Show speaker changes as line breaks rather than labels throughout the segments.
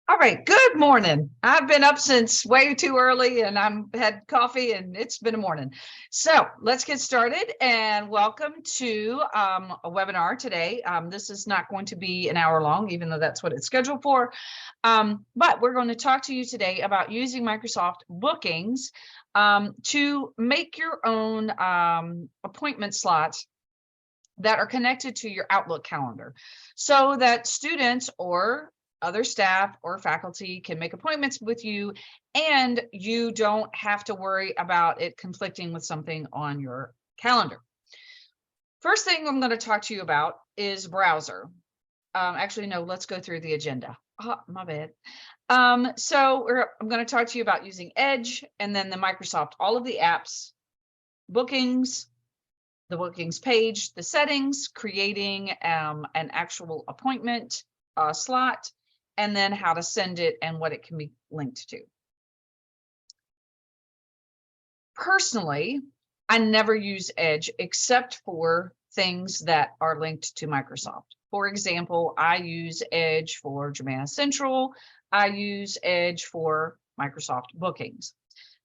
All right, good morning. I've been up since way too early and I'm had coffee and it's been a morning. So let's get started and welcome to a webinar today. This is not going to be an hour long, even though that's what it's scheduled for. But we're going to talk to you today about using Microsoft Bookings to make your own appointment slots that are connected to your Outlook calendar so that students or other staff or faculty can make appointments with you and you don't have to worry about it conflicting with something on your calendar. First thing I'm going to talk to you about is browser. Actually, no, let's go through the agenda. Oh, my bad. I'm going to talk to you about using Edge and then the Microsoft, all of the apps, bookings, the bookings page, the settings, creating an actual appointment slot, and then how to send it and what it can be linked to. Personally, I never use Edge except for things that are linked to Microsoft. For example, I use Edge for Germanna Central. I use Edge for Microsoft Bookings.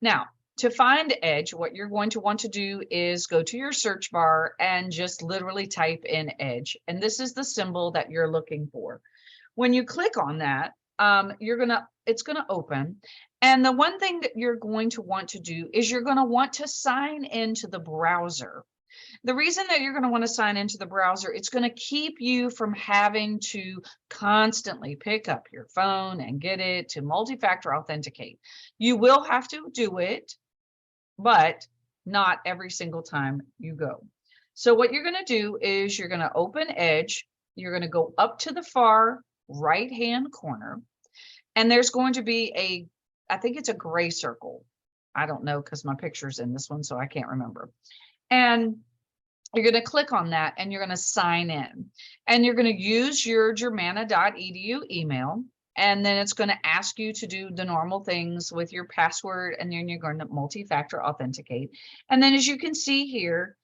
Now, to find Edge, what you're going to want to do is go to your search bar and just literally type in Edge. And this is the symbol that you're looking for. When you click on that, it's gonna open. And the one thing that you're going to want to do is you're gonna want to sign into the browser. The reason that you're going to want to sign into the browser, it's going to keep you from having to constantly pick up your phone and get it to multi-factor authenticate. You will have to do it, but not every single time you go. So what you're going to do is you're going to open Edge. You're going to go up to the far right-hand corner, and there's going to be I think it's a gray circle. I don't know because my picture's in this one, so I can't remember. And you're going to click on that and you're going to sign in and you're going to use your germanna.edu email. And then it's going to ask you to do the normal things with your password. And then you're going to multi-factor authenticate. And then as you can see here,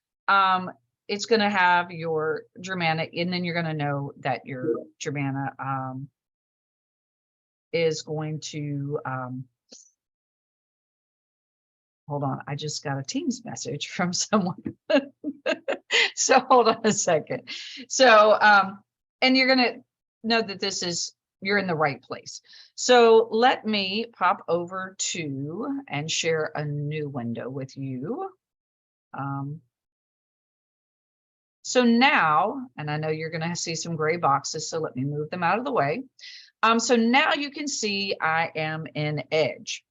it's going to have your Germanna, and then you're going to know that your Germanna is going to, hold on, I just got a Teams message from someone. So hold on a second. So, and you're going to know that you're in the right place. So let me pop over to and share a new window with you. So now, and I know you're going to see some gray boxes, so let me move them out of the way. So now you can see I am in Edge.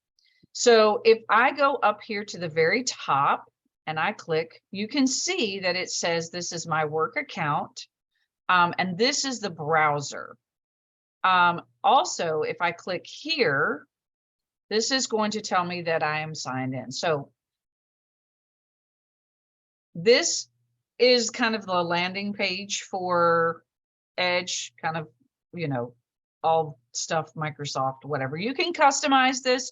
So if I go up here to the very top and I click, you can see that it says this is my work account, and this is the browser. Also, if I click here, this is going to tell me that I am signed in. So this is kind of the landing page for Edge, kind of, all stuff Microsoft, whatever. You can customize this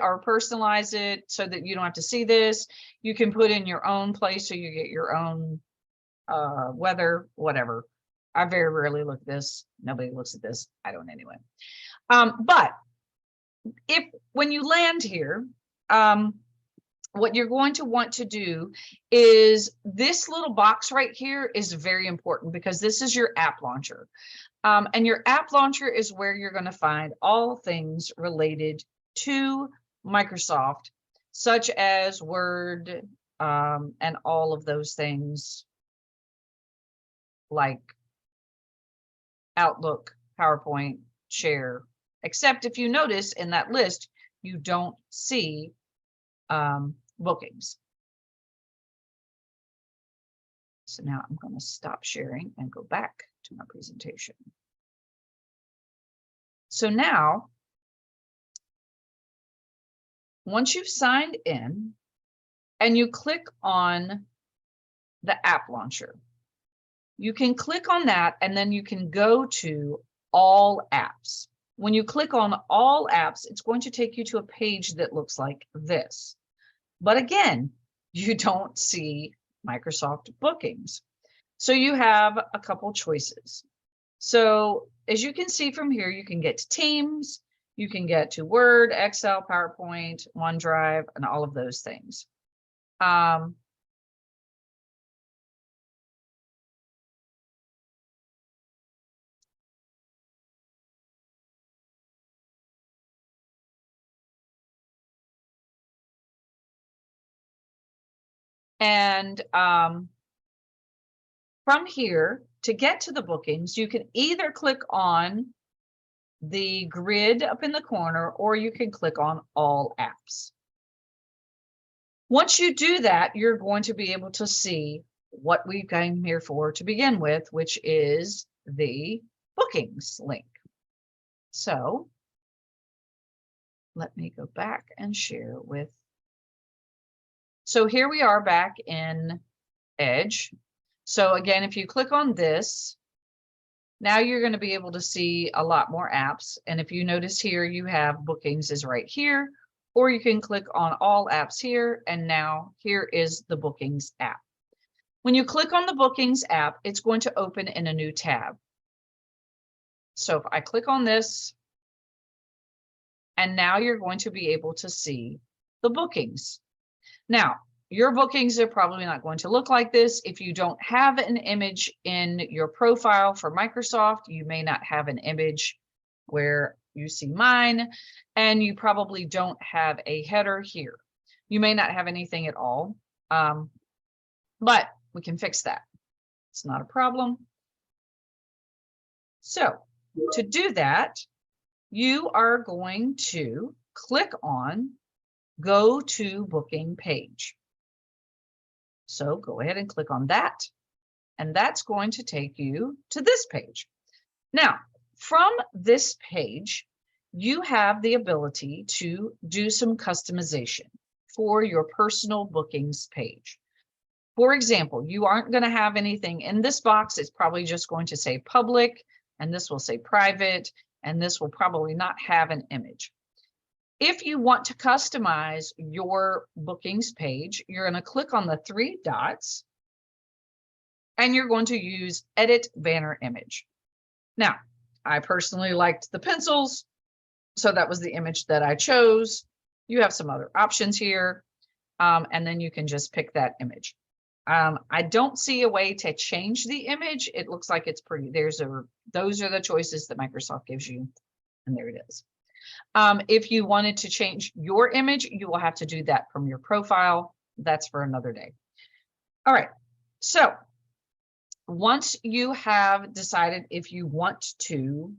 or personalize it so that you don't have to see this. You can put in your own place so you get your own weather, whatever. I very rarely look at this. Nobody looks at this. I don't anyway. But when you land here, what you're going to want to do is this little box right here is very important because this is your app launcher. And your app launcher is where you're going to find all things related to Microsoft, such as Word and all of those things like Outlook, PowerPoint, Share, except if you notice in that list, you don't see bookings. So now I'm going to stop sharing and go back to my presentation. So now, once you've signed in and you click on the app launcher, you can click on that and then you can go to all apps. When you click on all apps, it's going to take you to a page that looks like this. But again, you don't see Microsoft Bookings. So you have a couple choices. So as you can see from here, you can get to Teams, You can get to Word, Excel, PowerPoint, OneDrive, and all of those things. And from here, to get to the bookings, you can either click on the grid up in the corner, or you can click on all apps. Once you do that, you're going to be able to see what we came here for to begin with, which is the bookings link. So let me go back and share with. So here we are back in Edge. So again, if you click on this, now you're going to be able to see a lot more apps. And if you notice here, you have bookings is right here, or you can click on all apps here. And now here is the bookings app. When you click on the bookings app, it's going to open in a new tab. So if I click on this, and now you're going to be able to see the bookings. Now, your bookings are probably not going to look like this. If you don't have an image in your profile for Microsoft, you may not have an image where you see mine, and you probably don't have a header here. You may not have anything at all, but we can fix that. It's not a problem. So to do that, you are going to click on Go to Booking Page. So go ahead and click on that, and that's going to take you to this page. Now, from this page, you have the ability to do some customization for your personal bookings page. For example, you aren't going to have anything in this box. It's probably just going to say public, and this will say private, and this will probably not have an image. If you want to customize your bookings page, you're going to click on the three dots, and you're going to use Edit Banner Image. Now, I personally liked the pencils, so that was the image that I chose. You have some other options here, and then you can just pick that image. I don't see a way to change the image. It looks like it's pretty. Those are the choices that Microsoft gives you, and there it is. If you wanted to change your image, you will have to do that from your profile. That's for another day. All right. So once you have decided if you want to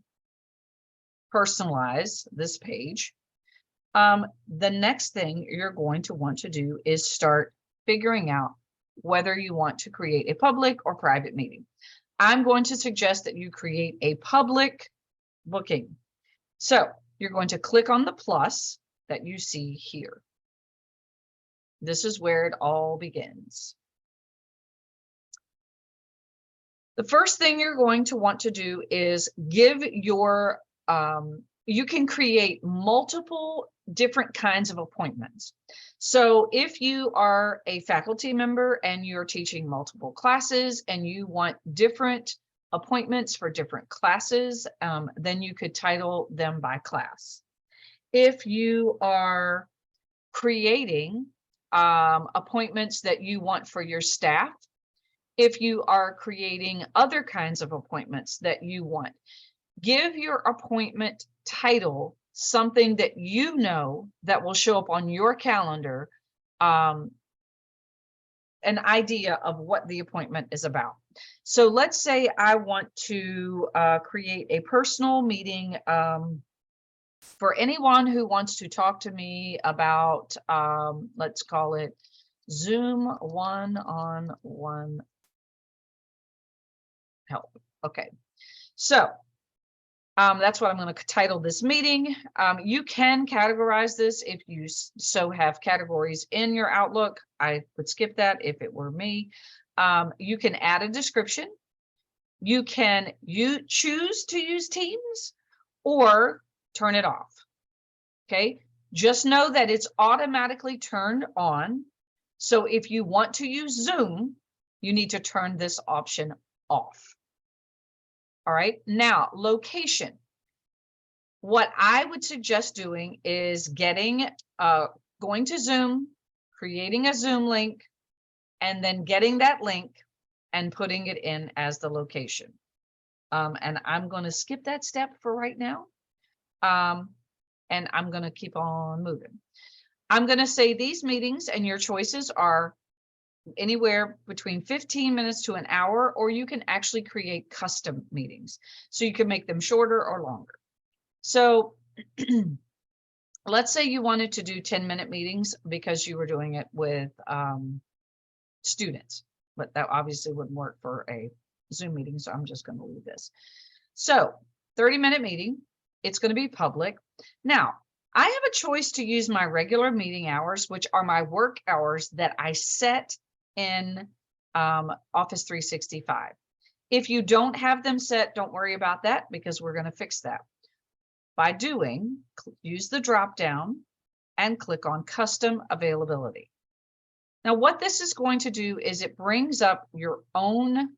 personalize this page, the next thing you're going to want to do is start figuring out whether you want to create a public or private meeting. I'm going to suggest that you create a public booking. So you're going to click on the plus that you see here. This is where it all begins. The first thing you're going to want to do is give your, you can create multiple different kinds of appointments. So if you are a faculty member and you're teaching multiple classes and you want different appointments for different classes, then you could title them by class. If you are creating appointments that you want for your staff, if you are creating other kinds of appointments that you want, give your appointment title something that you know that will show up on your calendar, an idea of what the appointment is about. So let's say I want to create a personal meeting for anyone who wants to talk to me about, let's call it Zoom one-on-one help. Okay, so that's what I'm going to title this meeting. You can categorize this if you so have categories in your Outlook. I would skip that if it were me. You can add a description. You can choose to use Teams or turn it off. Okay, just know that it's automatically turned on. So if you want to use Zoom, you need to turn this option off. All right, now location. What I would suggest doing is going to Zoom, creating a Zoom link, and then getting that link and putting it in as the location. And I'm going to skip that step for right now. And I'm going to keep on moving. I'm going to say these meetings, and your choices are anywhere between 15 minutes to an hour, or you can actually create custom meetings. So you can make them shorter or longer. So let's say you wanted to do 10-minute meetings because you were doing it with students, but that obviously wouldn't work for a Zoom meeting. So I'm just going to leave this. So 30-minute meeting, it's going to be public. Now, I have a choice to use my regular meeting hours, which are my work hours that I set in Office 365. If you don't have them set, don't worry about that because we're going to fix that. By use the drop down and click on custom availability. Now, what this is going to do is it brings up your own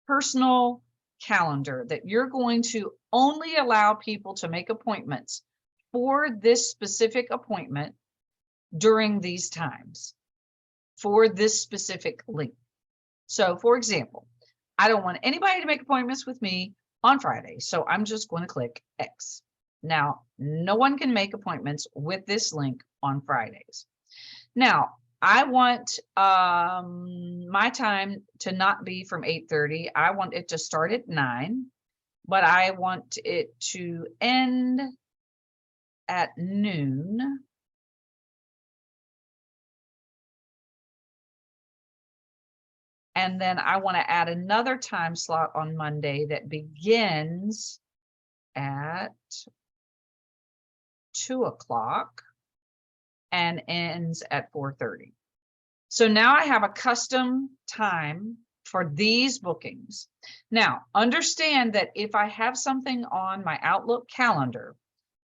personal calendar that you're going to only allow people to make appointments for this specific appointment during these times for this specific link. So for example, I don't want anybody to make appointments with me on Friday. So I'm just going to click X. Now, no one can make appointments with this link on Fridays. Now, I want my time to not be from 8:30. I want it to start at 9, but I want it to end at noon. And then I want to add another time slot on Monday that begins at 2 o'clock and ends at 4:30. So now I have a custom time for these bookings. Now, understand that if I have something on my Outlook calendar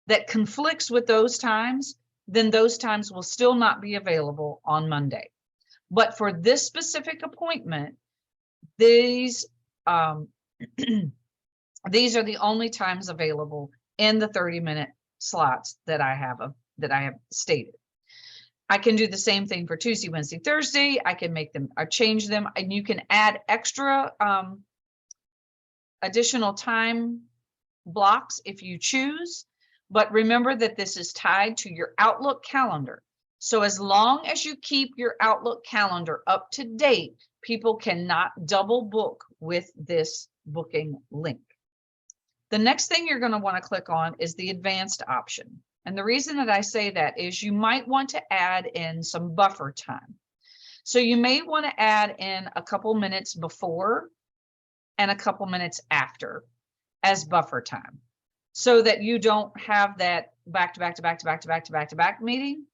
that conflicts with those times, then those times will still not be available on Monday. But for this specific appointment, these these are the only times available in the 30-minute slots that I have stated. I can do the same thing for Tuesday, Wednesday, Thursday. I can make them or change them, and you can add extra additional time blocks if you choose. But remember that this is tied to your Outlook calendar. So as long as you keep your Outlook calendar up to date, people cannot double book with this booking link. The next thing you're going to want to click on is the advanced option. And the reason that I say that is you might want to add in some buffer time. So you may want to add in a couple minutes before and a couple minutes after as buffer time, so that you don't have that back to back to back to back to back to back to back meeting.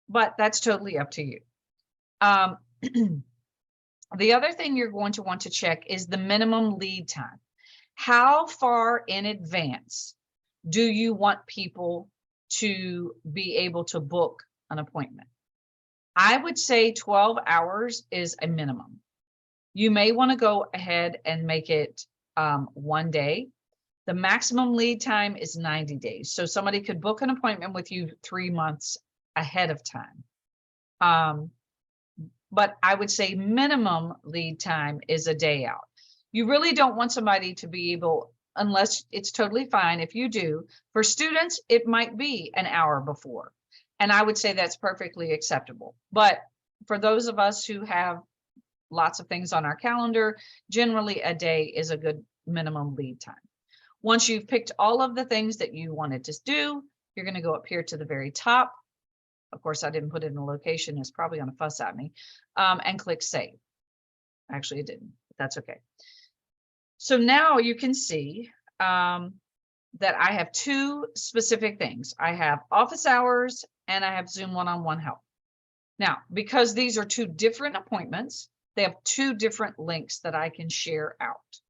But that's totally up to you. The other thing you're going to want to check is the minimum lead time. How far in advance do you want people to be able to book an appointment? I would say 12 hours is a minimum. You may want to go ahead and make it 1 day. The maximum lead time is 90 days. So somebody could book an appointment with you 3 months ahead of time. But I would say minimum lead time is a day out. You really don't want somebody to be able, unless it's totally fine if you do. For students, it might be an hour before. And I would say that's perfectly acceptable. But for those of us who have lots of things on our calendar, generally a day is a good minimum lead time. Once you've picked all of the things that you wanted to do, you're going to go up here to the very top. Of course, I didn't put it in a location. It's probably going to fuss at me. And click save. Actually, it didn't, but that's okay. So now you can see that I have 2 specific things. I have office hours and I have Zoom one-on-one help. Now, because these are 2 different appointments, they have 2 different links that I can share out.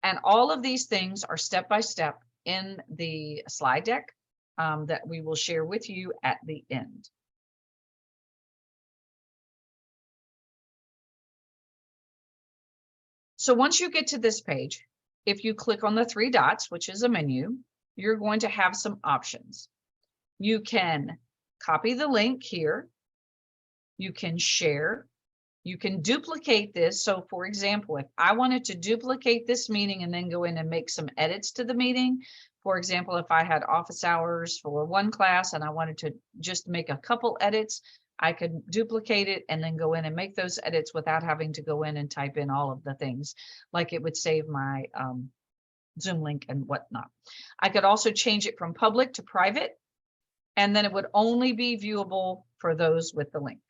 And all of these things are step-by-step in the slide deck that we will share with you at the end. So once you get to this page, if you click on the three dots, which is a menu, you're going to have some options. You can copy the link here. You can share. You can duplicate this. So for example, if I wanted to duplicate this meeting and then go in and make some edits to the meeting, for example, if I had office hours for one class and I wanted to just make a couple edits, I could duplicate it and then go in and make those edits without having to go in and type in all of the things, like it would save my Zoom link and whatnot. I could also change it from public to private, and then it would only be viewable for those with the link.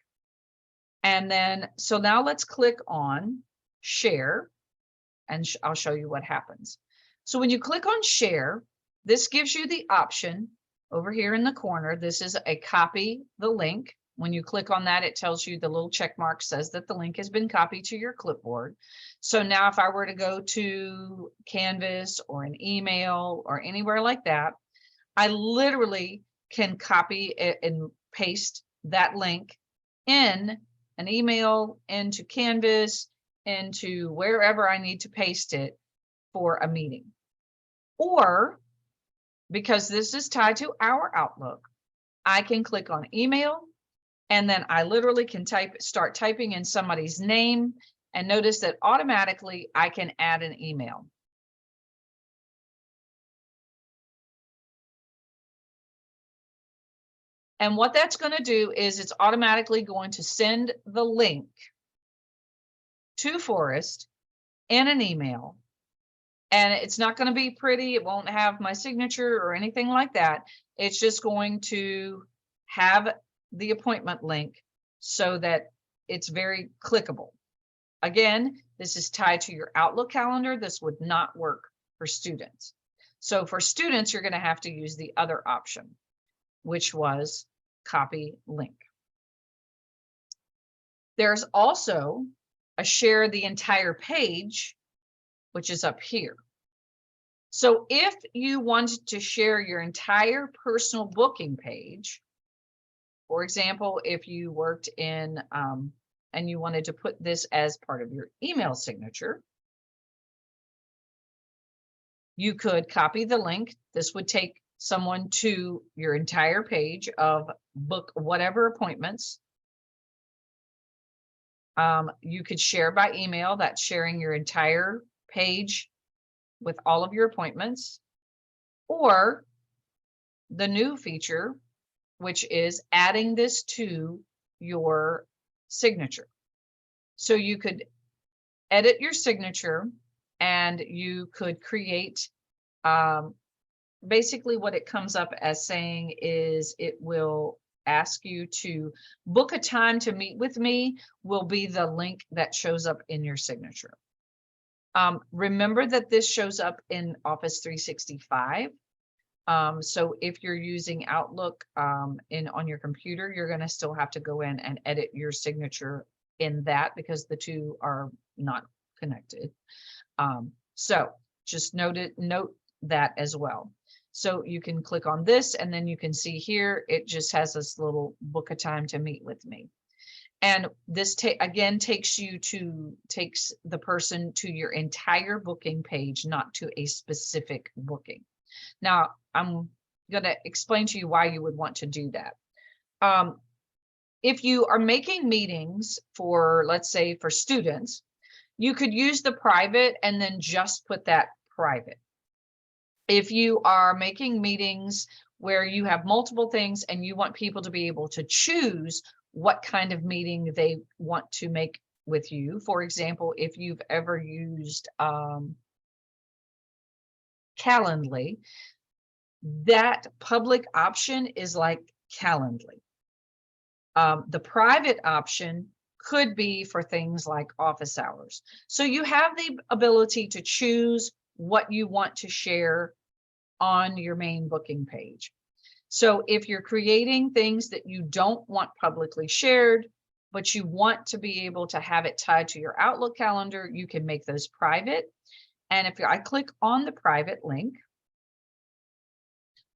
And then, so now let's click on share, and I'll show you what happens. So when you click on share, this gives you the option over here in the corner. This is a copy the link. When you click on that, it tells you the little check mark says that the link has been copied to your clipboard. So now if I were to go to Canvas or an email or anywhere like that, I literally can copy and paste that link in an email, into Canvas, into wherever I need to paste it for a meeting. Or because this is tied to our Outlook, I can click on email, and then I literally can start typing in somebody's name, and notice that automatically I can add an email. And what that's going to do is it's automatically going to send the link to Forrest in an email. And it's not going to be pretty. It won't have my signature or anything like that. It's just going to have the appointment link so that it's very clickable. Again, this is tied to your Outlook calendar. This would not work for students. So for students, you're going to have to use the other option, which was copy link. There's also a share the entire page, which is up here. So if you wanted to share your entire personal booking page, for example, if you worked in and you wanted to put this as part of your email signature, you could copy the link. This would take someone to your entire page of book whatever appointments. You could share by email. That's sharing your entire page with all of your appointments, or the new feature, which is adding this to your signature. So you could edit your signature and you could create, basically what it comes up as saying is it will ask you to book a time to meet with me will be the link that shows up in your signature. Remember that this shows up in Office 365. So if you're using Outlook on your computer, you're going to still have to go in and edit your signature in that because the two are not connected. So just note that as well. So you can click on this and then you can see here, it just has this little book a time to meet with me. And this again takes the person to your entire booking page, not to a specific booking. Now, I'm going to explain to you why you would want to do that. If you are making meetings for, let's say, for students, you could use the private and then just put that private. If you are making meetings where you have multiple things and you want people to be able to choose what kind of meeting they want to make with you. For example, if you've ever used Calendly, that public option is like Calendly. The private option could be for things like office hours. So you have the ability to choose what you want to share on your main booking page. So if you're creating things that you don't want publicly shared, but you want to be able to have it tied to your Outlook calendar, you can make those private. And if I click on the private link,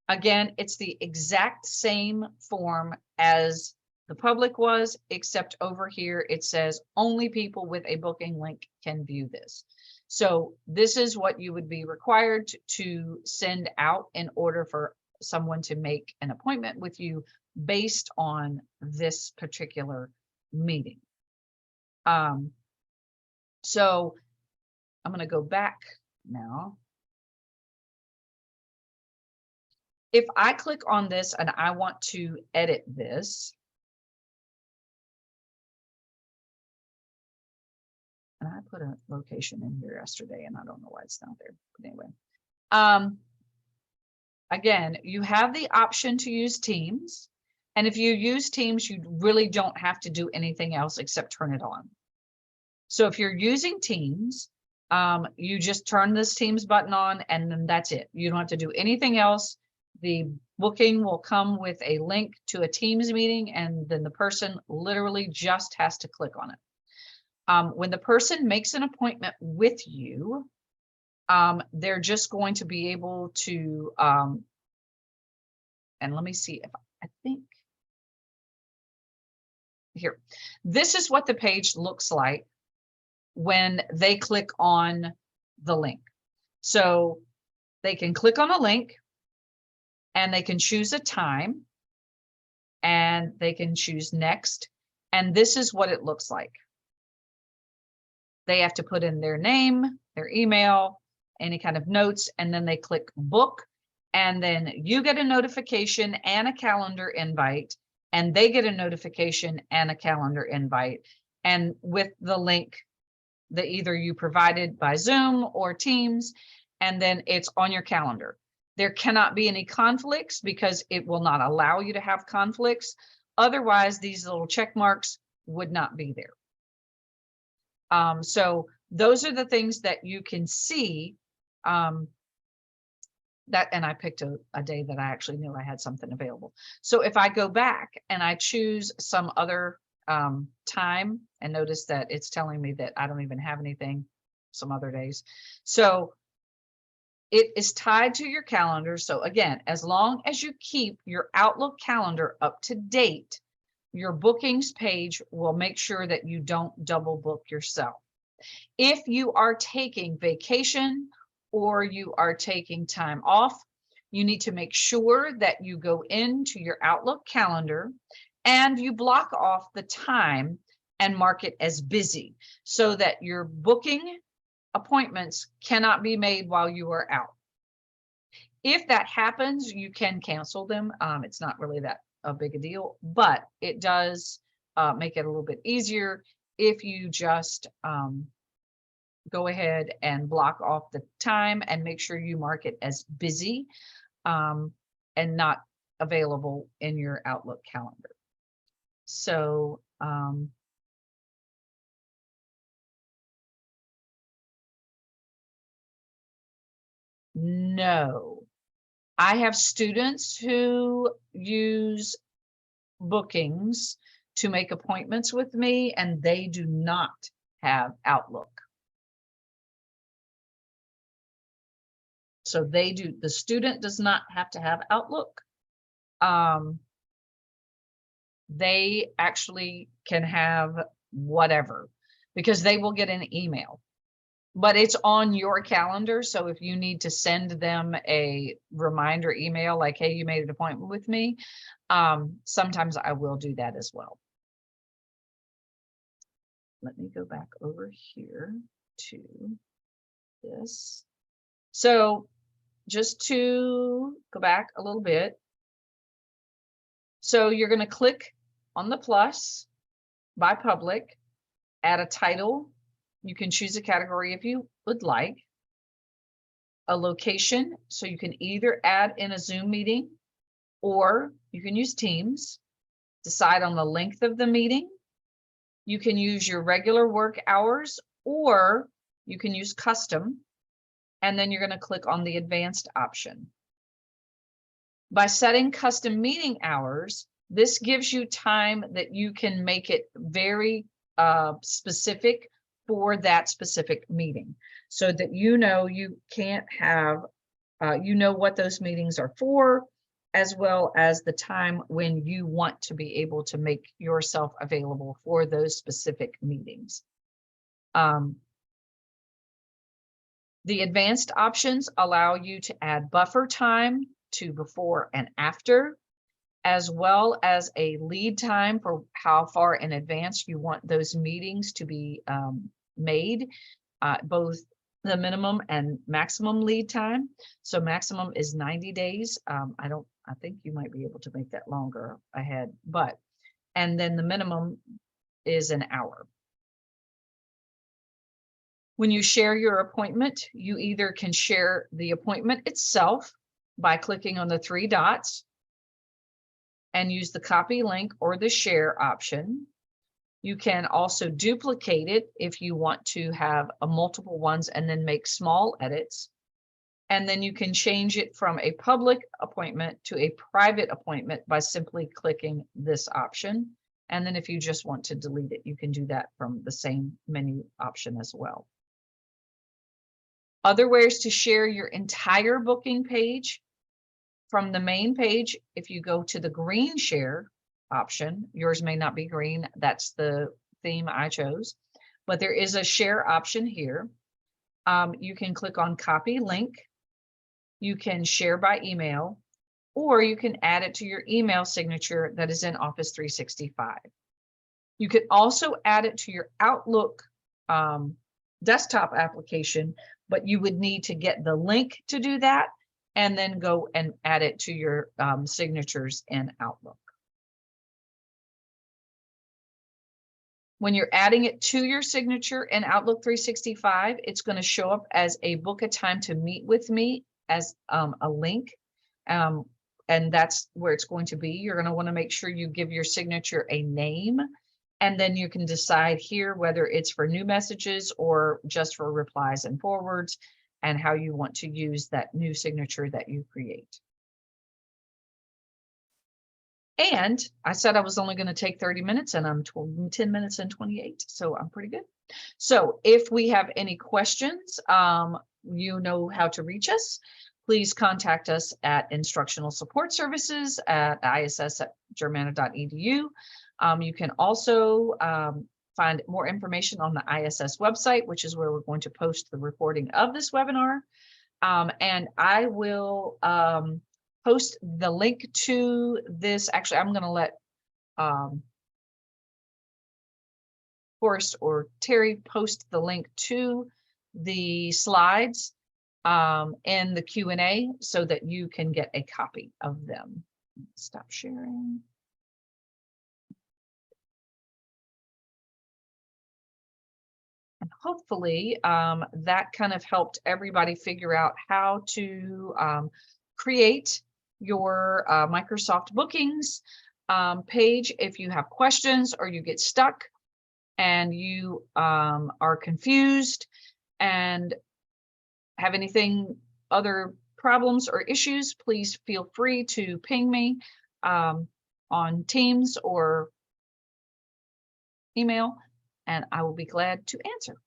again, it's the exact same form as the public was, except over here, it says only people with a booking link can view this. So this is what you would be required to send out in order for someone to make an appointment with you based on this particular meeting. So I'm going to go back now. If I click on this and I want to edit this, and I put a location in here yesterday and I don't know why it's not there, but anyway. Again, you have the option to use Teams. And if you use Teams, you really don't have to do anything else except turn it on. So if you're using Teams, you just turn this Teams button on and then that's it. You don't have to do anything else. The booking will come with a link to a Teams meeting, and then the person literally just has to click on it. When the person makes an appointment with you, they're just going to be able to, and let me see if I think here, this is what the page looks like when they click on the link. So they can click on a link and they can choose a time and they can choose next. And this is what it looks like. They have to put in their name, their email, any kind of notes, and then they click book. And then you get a notification and a calendar invite, and they get a notification and a calendar invite. And with the link that either you provided by Zoom or Teams, and then it's on your calendar. There cannot be any conflicts because it will not allow you to have conflicts. Otherwise, these little check marks would not be there. So those are the things that you can see. And I picked a day that I actually knew I had something available. So if I go back and I choose some other time, and notice that it's telling me that I don't even have anything some other days. So it is tied to your calendar. So again, as long as you keep your Outlook calendar up to date, your bookings page will make sure that you don't double book yourself. If you are taking vacation or you are taking time off, you need to make sure that you go into your Outlook calendar and you block off the time and mark it as busy so that your booking appointments cannot be made while you are out. If that happens, you can cancel them. It's not really that a big a deal, but it does make it a little bit easier if you just go ahead and block off the time and make sure you mark it as busy and not available in your Outlook calendar. So no, I have students who use bookings to make appointments with me, and they do not have Outlook. So they do, the student does not have to have Outlook. They actually can have whatever because they will get an email, but it's on your calendar. So if you need to send them a reminder email like, hey, you made an appointment with me, sometimes I will do that as well. Let me go back over here to this. So just to go back a little bit. So you're going to click on the plus by public, add a title. You can choose a category if you would like. A location, so you can either add in a Zoom meeting or you can use Teams. Decide on the length of the meeting. You can use your regular work hours or you can use custom. And then you're going to click on the advanced option. By setting custom meeting hours, this gives you time that you can make it very specific for that specific meeting so that you know you can't have, you know what those meetings are for, as well as the time when you want to be able to make yourself available for those specific meetings. The advanced options allow you to add buffer time to before and after, as well as a lead time for how far in advance you want those meetings to be made, both the minimum and maximum lead time. So maximum is 90 days. I think you might be able to make that longer ahead, and then the minimum is an hour. When you share your appointment, you either can share the appointment itself by clicking on the 3 dots and use the copy link or the share option. You can also duplicate it if you want to have multiple ones and then make small edits. And then you can change it from a public appointment to a private appointment by simply clicking this option. And then if you just want to delete it, you can do that from the same menu option as well. Other ways to share your entire booking page: from the main page, if you go to the green share option, yours may not be green, that's the theme I chose, but there is a share option here. You can click on copy link, you can share by email, or you can add it to your email signature that is in Office 365. You could also add it to your Outlook desktop application, but you would need to get the link to do that and then go and add it to your signatures in Outlook. When you're adding it to your signature in Outlook 365, it's going to show up as a book a time to meet with me as a link. And that's where it's going to be. You're going to want to make sure you give your signature a name, and then you can decide here whether it's for new messages or just for replies and forwards, and how you want to use that new signature that you create. And I said I was only going to take 30 minutes, and I'm 10 minutes and 28, so I'm pretty good. So if we have any questions, you know how to reach us. Please contact us at Instructional Support Services at iss@germanna.edu. You can also find more information on the ISS website, which is where we're going to post the recording of this webinar. And I will post the link to this. Actually, I'm going to let Forrest or Terry post the link to the slides in the Q&A so that you can get a copy of them. Stop sharing. And hopefully that kind of helped everybody figure out how to create your Microsoft Bookings page. If you have questions or you get stuck and you are confused and have anything, other problems or issues, please feel free to ping me on Teams or email, and I will be glad to answer.